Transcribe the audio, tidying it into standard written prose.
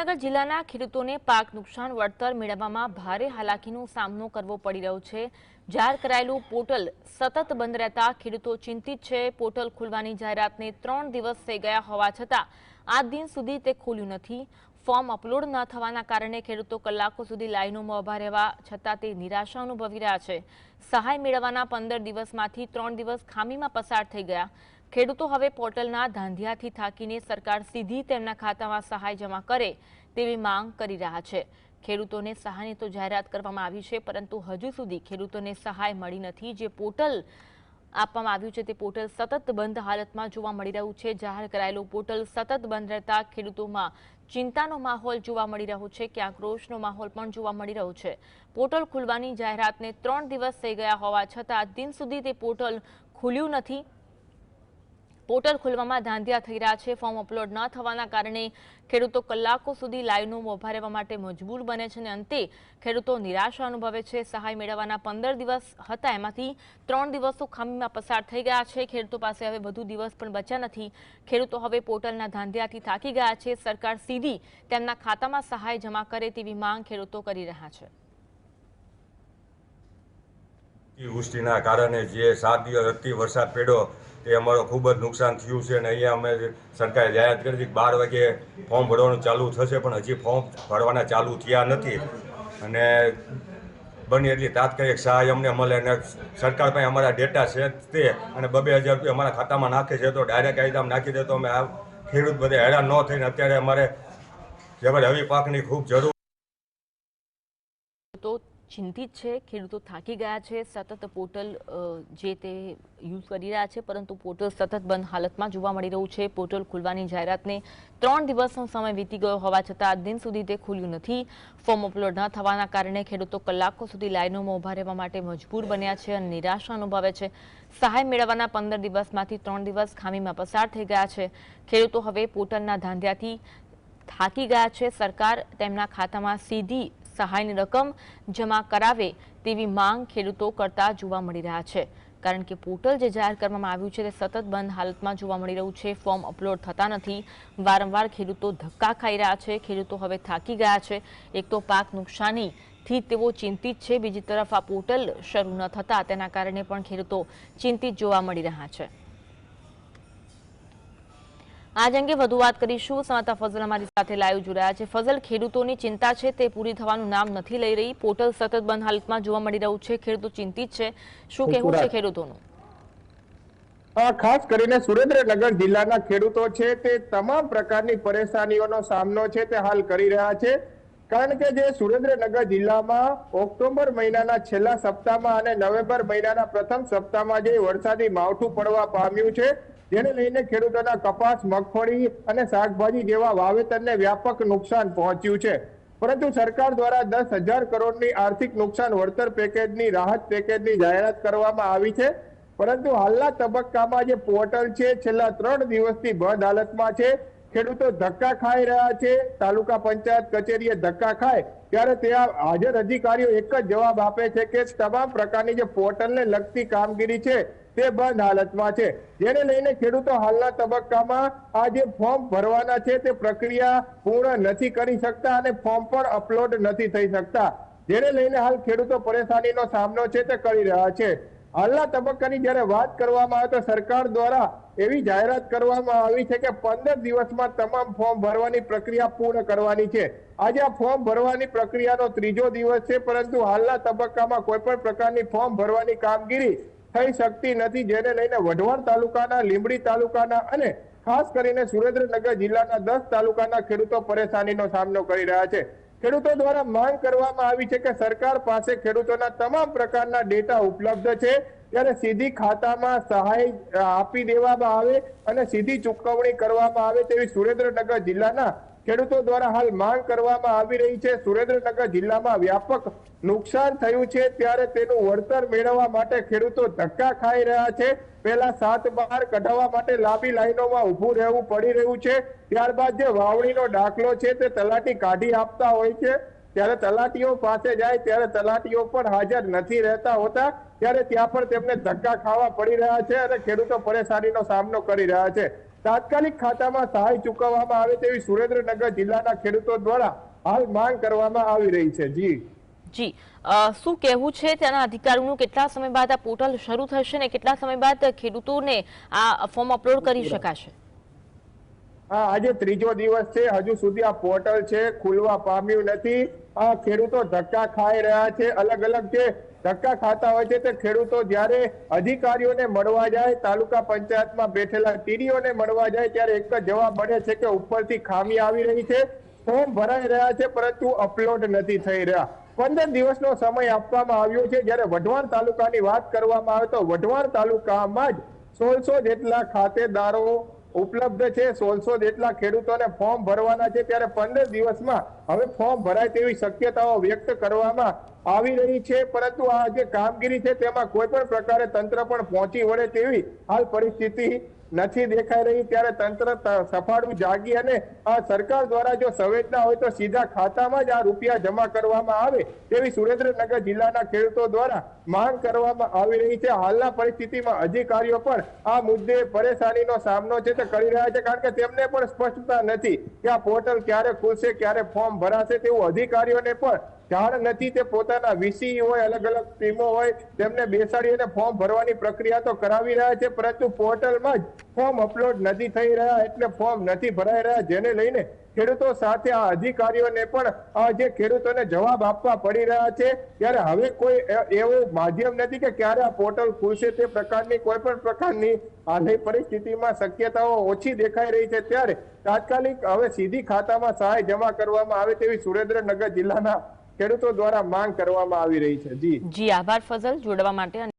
સુરેન્દ્રનગર જિલ્લાના ખેડૂતોને પાક નુકસાન વળતર મેળવવામાં ભારે હાલાકીનો સામનો કરવો પડી રહ્યો છે। જાહેર કરાયેલું પોર્ટલ સતત બંધ રહેતા ખેડૂતો ચિંતિત છે। પોર્ટલ ખુલવાની જાહેરાતને 3 દિવસ થઈ ગયા હોવા છતાં આજ દિન સુધી તે ખુલ્યું નથી। ફોર્મ અપલોડ ન થવાના કારણે ખેડૂતો કલાકો સુધી લાઈનોમાં ઊભા રહેવા છતાં તે નિરાશા અનુભવી રહ્યા છે। સહાય મેળવવાના 15 દિવસમાંથી 3 દિવસ ખામીમાં પસાર થઈ ગયા। ખેડૂતો હવે પોર્ટલના ધાંધિયાથી થાકીને સરકાર સીધી તેમના ખાતામાં સહાય જમા કરે તેવી માંગ કરી રહ્યા છે। ખેડૂતોને સહાયની તો જાહેરાત કરવામાં આવી છે, પરંતુ હજુ સુધી ખેડૂતોને સહાય મળી નથી। જે પોર્ટલ આપવામાં આવ્યું છે તે પોર્ટલ સતત બંધ હાલતમાં જોવા મળી રહ્યું છે। જાહેર કરાયેલું પોર્ટલ સતત બંધ રહેતા ખેડૂતોમાં ચિંતાનો માહોલ જોવા મળી રહ્યો છે, ક્યાંક રોષનો માહોલ પણ જોવા મળી રહ્યો છે। પોર્ટલ ખુલવાની જાહેરાતને 3 દિવસ થઈ ગયા હોવા છતાં આજ દિન સુધી તે પોર્ટલ ખુલ્યું નથી। પોર્ટલ ખોલવામાં ધાંધિયા થઈ રહ્યા છે। ફોર્મ અપલોડ ન થવાના કારણે ખેડૂતો કલાકો સુધી લાઈનોમાં ઊભા રહેવા માટે મજબૂર બને છે અને અંતે ખેડૂતો નિરાશા અનુભવે છે। સહાય મેળવવાના 15 દિવસ હતા, એમાંથી 3 દિવસો ખામીમાં પસાર થઈ ગયા છે। ખેડૂતો પાસે હવે વધુ દિવસ પણ બચ્યા નથી। ખેડૂતો હવે પોર્ટલના ધાંધિયાથી થાકી ગયા છે। સરકાર સીધી તેમના ખાતામાં સહાય જમા કરે તેવી માંગ ખેડૂતો કરી રહ્યા છે। વૃષ્ટિના કારણે જે 7 દિવસ અતિ વરસાદ પડ્યો તે અમારો ખૂબ જ નુકસાન થયું છે। અને અહીંયા અમે સરકારે જાહેરાત કરી હતી 12 વાગે ફોર્મ ભરવાનું ચાલુ થશે, પણ હજી ફોર્મ ભરવાના ચાલુ થયા નથી। અને બની એટલી તાત્કાલિક સહાય અમને મળે અને સરકાર પાસે અમારા ડેટા છે તે અને 2,000 રૂપિયા અમારા ખાતામાં નાખે છે તો ડાયરેક્ટ કાયદામાં નાખી દે તો અમે આ ખેડૂત બધે હેરાન ન થઈને અત્યારે અમારે રવિ પાકની ખૂબ જરૂર તો ચિંતિત છે। ખેડૂતો થાકી ગયા છે। સતત પોર્ટલ જે તે યુઝ કરી રહ્યા છે, પરંતુ પોર્ટલ સતત બંધ હાલતમાં જોવા મળી રહ્યું છે। પોર્ટલ ખુલવાની જાહેરાતને 3 દિવસનો સમય વીતી ગયો હોવા છતાં આજ દિન સુધી તે ખુલ્યું નથી। ફોર્મ અપલોડ ન થવાના કારણે ખેડૂતો કલાકો સુધી લાઈનોમાં ઊભા રહેવા માટે મજબૂર બન્યા છે અને નિરાશા અનુભવે છે। સહાય મેળવવાના 15 દિવસમાંથી 3 દિવસ ખામીમાં પસાર થઈ ગયા છે। ખેડૂતો હવે પોર્ટલના ધાંધિયાથી થાકી ગયા છે। સરકાર તેમના ખાતામાં સીધી સહાયની રકમ જમા કરાવે તેવી માંગ ખેડૂતો કરતા જોવા મળી રહ્યા છે, કારણ કે પોર્ટલ જે જાહેર કરવામાં આવ્યું છે તે સતત બંધ હાલતમાં જોવા મળી રહ્યું છે। ફોર્મ અપલોડ થતા નથી। વારંવાર ખેડૂતો ધક્કા ખાઈ રહ્યા છે। ખેડૂતો હવે થાકી ગયા છે। એક તો પાક નુકસાનીથી તેઓ ચિંતિત છે, બીજી તરફ આ પોર્ટલ શરૂ ન થતા તેના કારણે પણ ખેડૂતો ચિંતિત જોવા મળી રહ્યા છે। આજ અંગે વધુ વાત કરીશું। સંવાદદાતા ફઝલ અમારી સાથે લાઈવ જોડાયા છે। ફઝલ, ખેડૂતોની ચિંતા છે તે પૂરી થવાનું નામ નથી લઈ રહી। પોર્ટલ સતત બંધ હાલતમાં જોવા મળી રહ્યું છે। ખેડૂતો ચિંતિત છે, શું કહેવું છે ખેડૂતોનું? ખાસ કરીને સુરેન્દ્રનગર જિલ્લાના ખેડૂતો છે તે તમામ પ્રકારની પરેશાનીઓનો સામનો છે તે હાલ કરી રહ્યા છે, કારણ કે જે સુરેન્દ્રનગર જિલ્લામાં ઓક્ટોબર મહિનાના છેલ્લા સપ્તાહમાં અને નવેમ્બર મહિનાના પ્રથમ સપ્તાહમાં જે વરસાદી માવઠું પડવા પામ્યું છે, જેને લઈને ખેડૂતોના કપાસ, મગફળી અને શાકભાજી જેવા વાવેતરને વ્યાપક નુકસાન પહોંચ્યું છે। પરંતુ સરકાર દ્વારા 10,000 કરોડની આર્થિક નુકસાન વળતર પેકેજની રાહત પેકેજની જાહેરાત કરવામાં આવી છે, પરંતુ હાલના તબક્કામાં જે પોર્ટલ છે છેલ્લા 3 દિવસથી બંધ હાલતમાં છે। ખેડૂતો ધક્કા ખાઈ રહ્યા છે। તાલુકા પંચાયત કચેરીએ ધક્કા ખાય ત્યારે ત્યાં હાજર અધિકારીઓ એક જ જવાબ આપે છે કે તમામ પ્રકારની જે પોર્ટલને લગતી કામગીરી છે તે બંધ હાલતમાં છે, જેને લઈને ખેડૂતો હાલના તબક્કામાં આ જે ફોર્મ ભરવાના છે તે પ્રક્રિયા પૂર્ણ નથી કરી શકતા અને ફોર્મ પણ અપલોડ નથી થઈ શકતા, જેને લઈને હાલ ખેડૂતો પરેશાનીનો સામનો છે તે કરી રહ્યા છે। હાલના તબક્કાની જ્યારે વાત કરવામાં આવે તો સરકાર દ્વારા એવી જાહેરાત કરવામાં આવી છે કે 15 દિવસમાં તમામ ફોર્મ ભરવાની પ્રક્રિયા પૂર્ણ કરવાની છે। આજે આ ફોર્મ ભરવાની પ્રક્રિયાનો 3જો દિવસ છે, પરંતુ હાલના તબક્કામાં કોઈ પણ પ્રકારની ફોર્મ ભરવાની કામગીરી થઈ શકતી નથી, જેને લઈને વઢવાણ તાલુકાના, લીંબડી તાલુકાના અને ખાસ કરીને સુરેન્દ્રનગર જિલ્લાના 10 તાલુકાના ખેડૂતો પરેશાનીનો સામનો કરી રહ્યા છે। ખેડૂતો દ્વારા માંગ કરવામાં આવી છે કે સરકાર પાસે ખેડૂતોના તમામ પ્રકારના ડેટા ઉપલબ્ધ છે, ત્યારે સીધી ખાતામાં સહાય આપી દેવામાં આવે અને સીધી ચૂકવણી કરવામાં આવે તેવી સુરેન્દ્રનગર જિલ્લાના ખેડૂતો દ્વારા હાલ માંગ કરવામાં આવી રહી છે। સુરેન્દ્રનગર જિલ્લામાં વ્યાપક નુકસાન થયું છે, ત્યારે તેનું વળતર મેળવવા માટે ખેડૂતો ધક્કા ખાઈ રહ્યા છે। પહેલા 7 બાર કઢાવવા માટે લાંબી લાઈનોમાં ઊભું રહેવું પડી રહ્યું છે। ત્યારબાદ જે વાવણીનો દાખલો છે તે તલાટી કાઢી આપતા હોય છે, ત્યારે તલાટીઓ પાસે જાય ત્યારે તલાટીઓ પણ હાજર નથી રહેતા હોતા, ત્યારે ત્યાં પણ તેમને ધક્કા ખાવા પડી રહ્યા છે અને ખેડૂતો પરેશાનીનો સામનો કરી રહ્યા છે. તાત્કાલિક ખાતામાં સહાય ચૂકવવામાં આવે તેવી સુરેન્દ્રનગર જિલ્લાના ખેડૂતો દ્વારા હાલ માંગ કરવામાં આવી રહી છે. જી, શું કહેવું છે ત્યાંના અધિકારીઓનું? કેટલા સમય બાદ આ પોર્ટલ શરૂ થશે ને કેટલા સમય બાદ ખેડૂતોને આ ફોર્મ અપલોડ કરી શકાશે? હા, આજે ત્રીજો દિવસ છે, હજુ સુધી આ પોર્ટલ છે ખુલવા પામ્યું નથી. આ ખેડૂતો ધક્કા ખાઈ રહ્યા છે. અલગ અલગ જે ધક્કા ખાતા હોય છે તે ખેડૂતો જ્યારે અધિકારીઓને મળવા જાય, તાલુકા પંચાયતમાં બેઠેલા ટીડીઓને મળવા જાય ત્યારે એક જ જવાબ મળે છે કે ઉપરથી ખામી આવી રહી છે, ફોર્મ ભરાઈ રહ્યા છે પરંતુ અપલોડ નથી થઈ રહ્યા. 15 દિવસનો સમય આપવામાં આવ્યો છે. જ્યારે વઢવાણ તાલુકાની વાત કરવામાં આવે તો વઢવાણ તાલુકામાં જ 1600 જેટલા ખાતેદારો ઉપલબ્ધ છે, 1600 જેટલા ખેડૂતોને ફોર્મ ભરવાના છે. ત્યારે 15 દિવસમાં હવે ફોર્મ ભરાય તેવી શક્યતાઓ વ્યક્ત કરવામાં આવી રહી છે, પરંતુ આ જે કામગીરી છે તેમાં કોઈ પણ પ્રકારે તંત્ર પણ પહોંચી વળે તેવી હાલ પરિસ્થિતિ નથી દેખાઈ રહી. ત્યારે તંત્ર સફાળું જાગી અને આ સરકાર દ્વારા જો સંવેદના હોય તો સીધા ખાતામાં જ આ રૂપિયા જમા કરવામાં આવે તેવી સુરેન્દ્રનગર જિલ્લાના ખેડૂતો દ્વારા માંગ કરવામાં આવી રહી છે. હાલના પરિસ્થિતિમાં અધિકારીઓ પણ આ મુદ્દે પરેશાનીનો સામનો છે તે કરી રહ્યા છે, કારણ કે તેમને પણ સ્પષ્ટતા નથી કે આ પોર્ટલ ક્યારે ખુલશે, ક્યારે ફોર્મ ભરાશે તેવું અધિકારીઓને પણ જાણ નથી. તે પોતાના વીસી હોય, અલગ અલગ ટીમો હોય, તેમને બેસાડી અને ફોર્મ ભરવાની પ્રક્રિયા તો કરાવી રહ્યા છે, પરંતુ પોર્ટલમાં જ ફોર્મ અપલોડ નથી થઈ રહ્યા, એટલે ફોર્મ નથી ભરાઈ રહ્યા, જેને લઈને ખેડૂતો સાથે આ અધિકારીઓને પણ જે ખેડૂતોને જવાબ આપવા પડી રહ્યા છે. ત્યારે હવે કોઈ એવું માધ્યમ નથી કે ક્યારે આ પોર્ટલ ખુલશે, તે પ્રકારની કોઈ પણ પ્રકારની હાલની પરિસ્થિતિમાં શક્યતાઓ ઓછી દેખાઈ રહી છે. ત્યારે તાત્કાલિક હવે સીધી ખાતામાં સહાય જમા કરવામાં આવે તેવી સુરેન્દ્રનગર જિલ્લાના ખેડૂતો દ્વારા માંગ કરવામાં આવી રહી છે. જી, આભાર ફઝલ જોડવા માટે.